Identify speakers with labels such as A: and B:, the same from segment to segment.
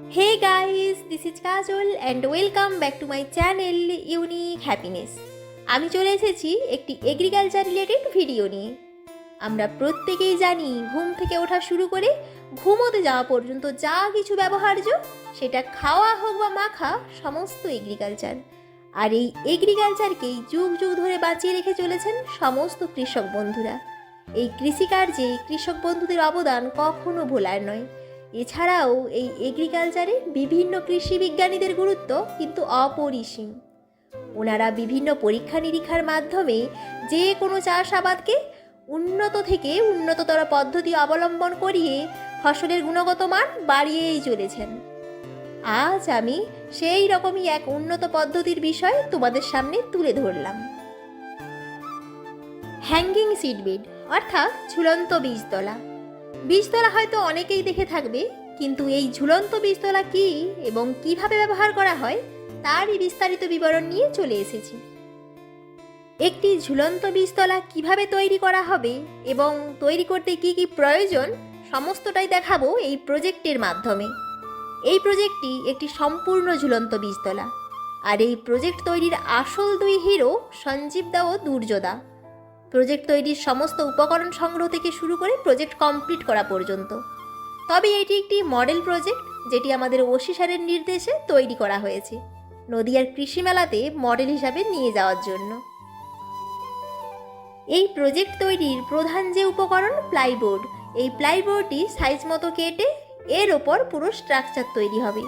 A: Hey guys, this is Kajol and welcome back to my channel Unique Happiness. আমি চলে এসেছি একটি agriculture related video নিয়ে। আমরা প্রত্যেকেই জানি ঘুম থেকে ওঠা শুরু করে ঘুমোতে যাওয়া পর্যন্ত যা কিছু ব্যবহার্য সেটা খাওয়া হোক বা মাখা সমস্ত এগ্রিকালচার। আর এই এগ্রিকালচারকেই যুগ যুগ ধরে বাঁচিয়ে রেখে চলেছেন সমস্ত কৃষক বন্ধুরা। এই কৃষিকার্যে কৃষক বন্ধুদের অবদান কখনো ভোলার নয়। এছাড়াও এই এগ্রিকালচারে বিভিন্ন কৃষি বিজ্ঞানীদের গুরুত্ব কিন্তু অপরিসীম। ওনারা বিভিন্ন পরীক্ষা নিরীক্ষার মাধ্যমে যে কোনো চাষাবাদকে উন্নত থেকে উন্নততর পদ্ধতি অবলম্বন করিয়ে ফসলের গুণগত মান বাড়িয়েই চলেছেন। আজ আমি সেই রকমই এক উন্নত পদ্ধতির বিষয় তোমাদের সামনে তুলে ধরলাম। হ্যাঙ্গিং সিডবেড অর্থাৎ ঝুলন্ত বীজতলা। বীজতলা হয়তো অনেকেই দেখে থাকবে, কিন্তু এই ঝুলন্ত বীজতলা কী এবং কিভাবে ব্যবহার করা হয় তারই বিস্তারিত বিবরণ নিয়ে চলে এসেছি। একটি ঝুলন্ত বীজতলা কিভাবে তৈরি করা হবে এবং তৈরি করতে কি কি প্রয়োজন সমস্তটাই দেখাবো এই প্রজেক্টের মাধ্যমে। এই প্রজেক্টটি একটি সম্পূর্ণ ঝুলন্ত বীজতলা, আর এই প্রজেক্ট তৈরির আসল দুই হিরো সঞ্জীব দা ও দুর্যোধা। প্রজেক্ট তৈরির সমস্ত উপকরণ সংগ্রহ থেকে শুরু করে প্রজেক্ট কমপ্লিট করা পর্যন্ত। তবে এটি একটি মডেল প্রজেক্ট, যেটি আমাদের ওসি স্যারের নির্দেশে তৈরি করা হয়েছে নদিয়ার কৃষি মেলাতে মডেল হিসাবে নিয়ে যাওয়ার জন্য। এই প্রজেক্ট তৈরির প্রধান যে উপকরণ প্লাইবোর্ড, এই প্লাইবোর্ডটি সাইজ মতো কেটে এর ওপর পুরো স্ট্রাকচার তৈরি হবে।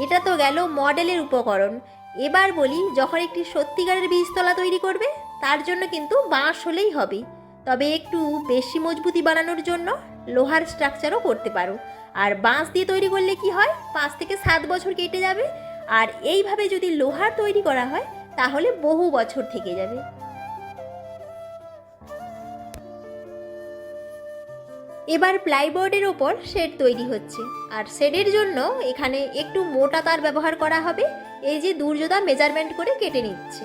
A: এটা তো গেল মডেলের উপকরণ। এবার বলি, যখন একটি সত্যিকারের বীজতলা তৈরি করবে তার জন্য কিন্তু বাঁশ হলেই হবে, তবে একটু বেশি মজবুতি বানানোর জন্য লোহার স্ট্রাকচারও করতে পারো। আর বাঁশ দিয়ে তৈরি করলে কি হয়, 5 থেকে 7 বছর কেটে যাবে, আর এইভাবে যদি লোহার তৈরি করা হয় তাহলে বহু বছর থেকে যাবে। এবার প্লাইবোর্ডের ওপর শেড তৈরি হচ্ছে, আর শেডের জন্য এখানে একটু মোটা তার ব্যবহার করা হবে। এই যে দুর্যোধা মেজারমেন্ট করে কেটে নিচ্ছে।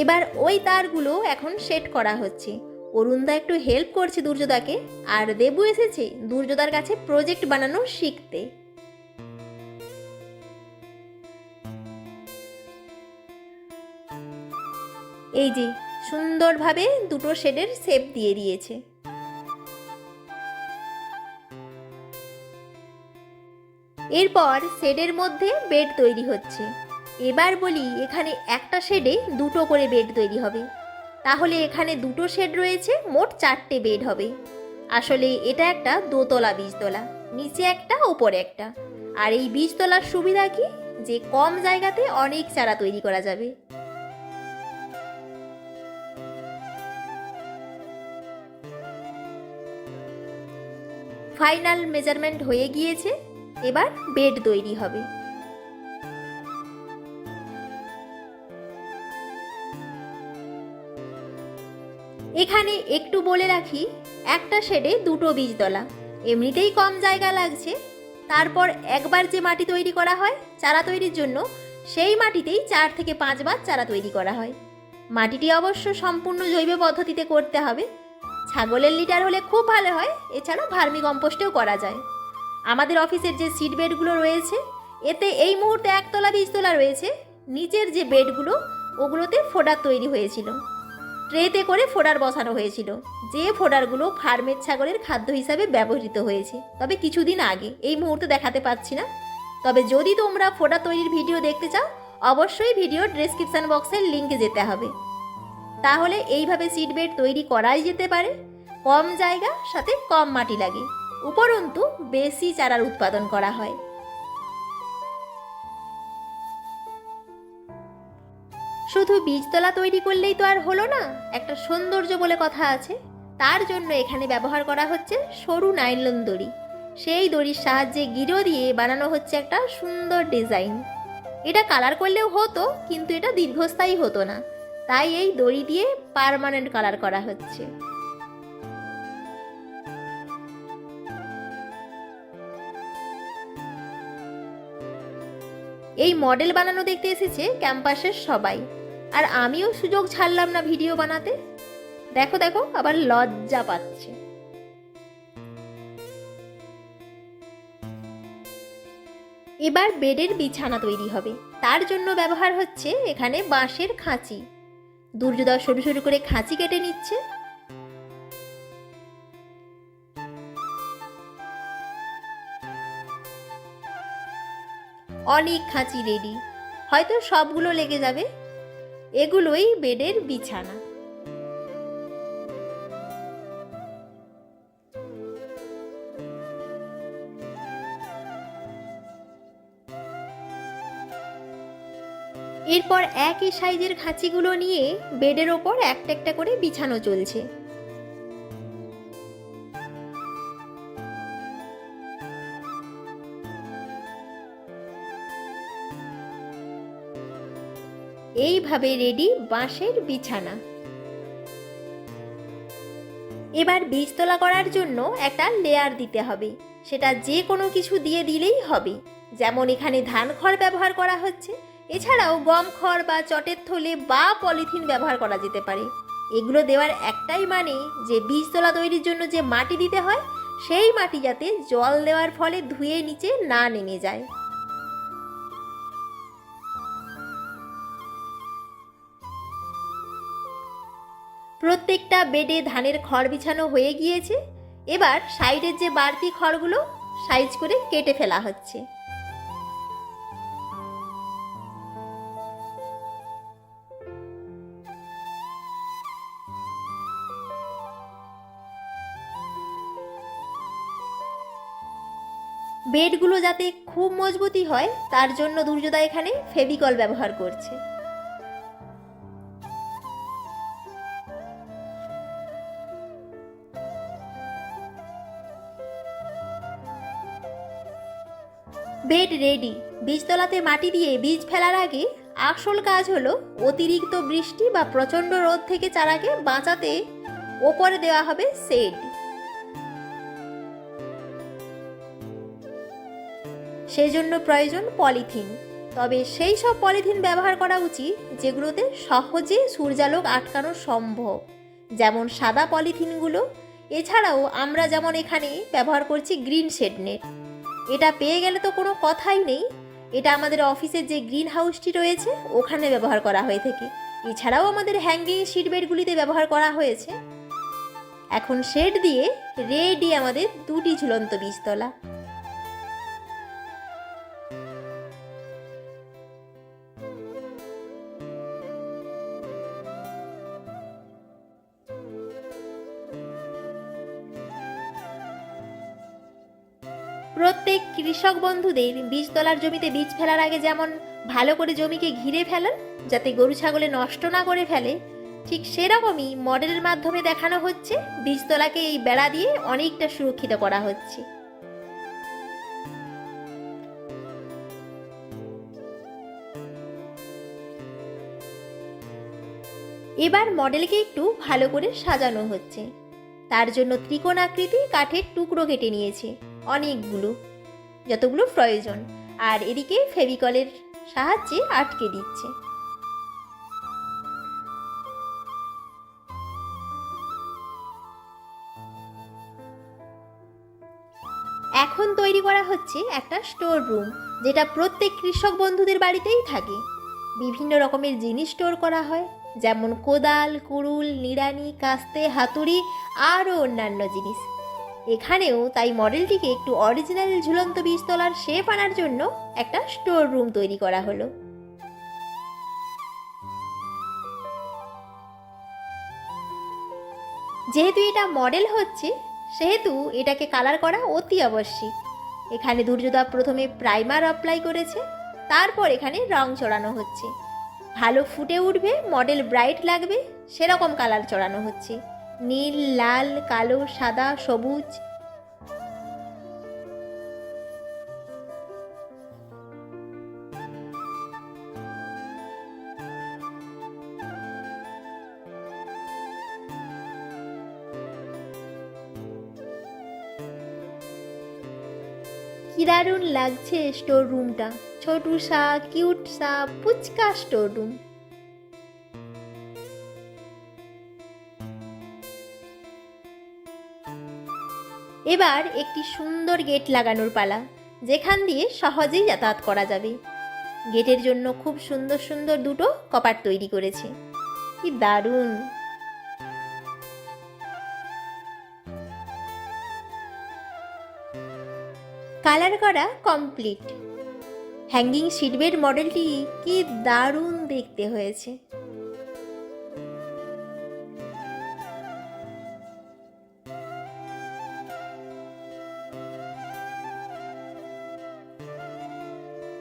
A: এবার ওই তারগুলো এখন সেট করা হচ্ছে। অরুণদা একটু হেল্প করছে দুর্যোধাকে, আর দেবু এসেছে দুর্যোধার কাছে প্রজেক্ট বানানো শিখতে। এই যে সুন্দরভাবে দুটো শেডের শেপ দিয়ে দিয়েছে। এরপর শেডের মধ্যে বেড তৈরি হচ্ছে। এবার বলি, এখানে একটা শেডে দুটো করে বেড তৈরি হবে, তাহলে এখানে দুটো শেড রয়েছে, মোট 4টে বেড হবে। আসলে এটা একটা দোতলা বীজতলা, নিচে একটা ওপরে একটা। আর এই বীজতলার সুবিধা কি, যে কম জায়গাতে অনেক চারা তৈরি করা যাবে। ফাইনাল মেজারমেন্ট হয়ে গিয়েছে, এবার বেড তৈরি হবে। এখানে একটু বলে রাখি, একটা শেডে দুটো বীজতলা, এমনিতেই কম জায়গা লাগছে। তারপর একবার যে মাটি তৈরি করা হয় চারা তৈরির জন্য, সেই মাটিতেই 4 থেকে 5 বার চারা তৈরি করা হয়। মাটিটি অবশ্য সম্পূর্ণ জৈব পদ্ধতিতে করতে হবে। ছাগলের লিটার হলে খুব ভালো হয়, এছাড়া ভার্মি কম্পোস্টেও করা যায়। আমাদের অফিসের যে সিড বেডগুলো রয়েছে, এতে এই মুহূর্তে একতলা বীজতলা রয়েছে। নিচের যে বেডগুলো, ওগুলোতে ফোডার তৈরি হয়েছিল, ট্রেতে করে ফোডার বসানো হয়েছিল, যে ফোডারগুলো ফার্মের ছাগলের খাদ্য হিসাবে ব্যবহৃত হয়েছে, তবে কিছুদিন আগে, এই মুহূর্তে দেখাতে পাচ্ছি না। তবে যদি তোমরা ফোডার তৈরির ভিডিও দেখতে চাও, অবশ্যই ভিডিওর ডেসক্রিপশন বক্সের লিঙ্কে যেতে হবে। তাহলে এইভাবে সিড বেড তৈরি করাই যেতে পারে। কম জায়গা, সাথে কম মাটি লাগে, উপরন্তু বেশি চারার উৎপাদন করা হয়। শুধু বীজতলা তৈরি করলেই তো আর হলো না, একটা সৌন্দর্য বলে কথা আছে। তার জন্য এখানে ব্যবহার করা হচ্ছে সরু নাইলন দড়ি। সেই দড়ির সাহায্যে গিরো দিয়ে বানানো হচ্ছে একটা সুন্দর ডিজাইন। এটা কালার করলেও হতো, কিন্তু এটা দীর্ঘস্থায়ী হতো না, তাই এই দড়ি দিয়ে পার্মানেন্ট কালার করা হচ্ছে। এই মডেল বানানো দেখতে এসেছে ক্যাম্পাসের সবাই, আর আমিও সুযোগ ছাড়লাম না ভিডিও বানাতে। দেখো দেখো আবার লজ্জা পাচ্ছে। এবার বেডের বিছানা তৈরি হবে। তার জন্য ব্যবহার হচ্ছে এখানে বাঁশের খাঁচি। দুর্যোধা সরু সরু করে খাঁচি কেটে নিচ্ছে। অনেক খাঁচি রেডি, হয়তো সবগুলো লেগে যাবে। এগুলোই বেডের বিছানা। এরপর একই সাইজের খাঁচিগুলো নিয়ে বেডের ওপর একটা একটা করে বিছানো চলছে। এইভাবে রেডি বাঁশের বিছানা। এবার বীজতলা করার জন্য একটা লেয়ার দিতে হবে। সেটা যে কোনো কিছু দিয়ে দিলেই হবে। যেমন এখানে ধান খড় ব্যবহার করা হচ্ছে, এছাড়াও গম খড় বা চটের থলে বা পলিথিন ব্যবহার করা যেতে পারে। এগুলো দেওয়ার একটাই মানে যে বীজতলা তৈরির জন্য যে মাটি দিতে হয় সেই মাটি যাতে জল দেওয়ার ফলে ধুয়ে নিচে না নেমে যায়। প্রত্যেকটা বেডে ধানের খড় বিছানো হয়ে গিয়েছে। এবার সাইডের যে বাড়তি খড়গুলো সাইজ করে কেটে ফেলা হচ্ছে। বেডগুলো যাতে খুব মজবুতি হয় তার জন্য দুর্যোধা এখানে ফেভিকল ব্যবহার করছে। Bed ready. বীজতলাতে মাটি দিয়ে বীজ ফেলার আগে আসল কাজ হলো অতিরিক্ত বৃষ্টি বা প্রচণ্ড রোদ থেকে চারাকে বাঁচাতে ওপরে দেওয়া হবে শেড। সেজন্য প্রয়োজন পলিথিন। তবে সেই সব পলিথিন ব্যবহার করা উচিত যেগুলোতে সহজে সূর্যালোক আটকানো সম্ভব, যেমন সাদা পলিথিনগুলো। এছাড়াও আমরা যেমন এখানে ব্যবহার করছি গ্রিন শেড নেট। এটা পেয়ে গেলে তো কোনো কথাই নেই। এটা আমাদের অফিসের যে গ্রিন হাউসটি রয়েছে ওখানে ব্যবহার করা হয়ে থাকে। এছাড়াও আমাদের হ্যাঙ্গিং শিট বেডগুলিতে ব্যবহার করা হয়েছে। এখন শেড দিয়ে রেডি আমাদের দুটি ঝুলন্ত বীজতলা। প্রত্যেক কৃষক বন্ধুদের বীজতলার জমিতে বীজ ফেলার আগে যেমন ভালো করে জমিকে ঘিরে ফেলেন যাতে গরু ছাগলে নষ্ট না করে ফেলে, ঠিক সেরকমই মডেলের মাধ্যমে দেখানো হচ্ছে বীজতলাকে এই বেড়া দিয়ে অনেকটা সুরক্ষিত করা হচ্ছে। এবার মডেলকে একটু ভালো করে সাজানো হচ্ছে। তার জন্য ত্রিকোণ আকৃতি কাঠের টুকরো কেটে নিয়েছে অনেকগুলো, যতগুলো প্রয়োজন, আর এদিকে ফেভিকলের সাহায্যে আটকে দিচ্ছে। এখন তৈরি করা হচ্ছে একটা স্টোর রুম, যেটা প্রত্যেক কৃষক বন্ধুদের বাড়িতেই থাকে। বিভিন্ন রকমের জিনিস স্টোর করা হয়, যেমন কোদাল, কুড়ুল, নিড়ানি, কাস্তে, হাতুড়ি আরও অন্যান্য জিনিস। এখানেও তাই মডেলটিকে একটু অরিজিনাল ঝুলন্ত বীজতলার শেপ আনার জন্য একটা স্টোর রুম তৈরি করা হলো। যেহেতু এটা মডেল হচ্ছে সেহেতু এটাকে কালার করা অতি আবশ্যিক। এখানে দুর্যোধা প্রথমে প্রাইমার অ্যাপ্লাই করেছে, তারপর এখানে রং চড়ানো হচ্ছে। ভালো ফুটে উঠবে, মডেল ব্রাইট লাগবে সেরকম কালার চড়ানো হচ্ছে। নীল, লাল, কালো, সাদা, সবুজ। কি দারুণ লাগছে স্টোর রুমটা, ছোটু সা কিউট সা পুচকা স্টোর রুম। এবার একটি সুন্দর গেট লাগানোর পালা, যেখান দিয়ে সহজেই যাতায়াত করা যাবে। গেটের জন্য খুব সুন্দর সুন্দর দুটো কপাট তৈরি করেছে। কি দারুণ! কালার করা কমপ্লিট। হ্যাঙ্গিং সিটবেড মডেলটি কি দারুণ দেখতে হয়েছে।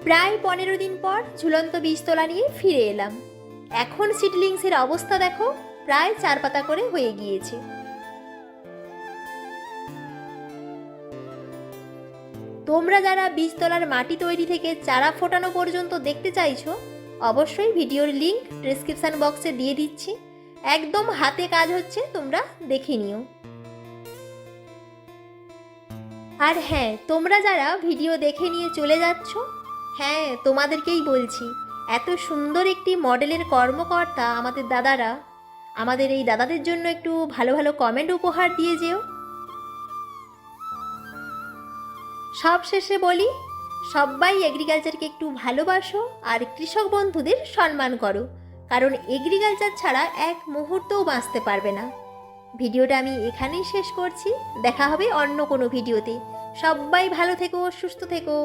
A: প্রায় 15 দিন পর ঝুলন্ত বীজতলা নিয়ে ফিরে এলাম। এখন সিডলিংসের অবস্থা দেখো, প্রায় 4 পাতা করে হয়ে গিয়েছে। তোমরা যারা বীজতলার মাটি তৈরি থেকে চারা ফোটানো পর্যন্ত দেখতে চাইছো, অবশ্যই ভিডিওর লিংক ডেসক্রিপশন বক্সে দিয়ে দিচ্ছি। একদম হাতে কাজ হচ্ছে, তোমরা দেখে নিও। আর হ্যাঁ, তোমরা যারা ভিডিও দেখে নিয়ে চলে যাচ্ছ, হ্যাঁ তোমাদেরকেই বলছি, এত সুন্দর একটি মডেলের কর্মকর্তা আমাদের দাদারা, আমাদের এই দাদাদের জন্য একটু ভালো ভালো কমেন্ট উপহার দিয়ে যেও। সব শেষে বলি, সবাই এগ্রিকালচারকে একটু ভালোবাসো আর কৃষক বন্ধুদের সম্মান করো, কারণ এগ্রিকালচার ছাড়া এক মুহূর্তও বাঁচতে পারবে না। ভিডিওটা আমি এখানেই শেষ করছি, দেখা হবে অন্য কোনো ভিডিওতে। সবাই ভালো থেকো, সুস্থ থেকো।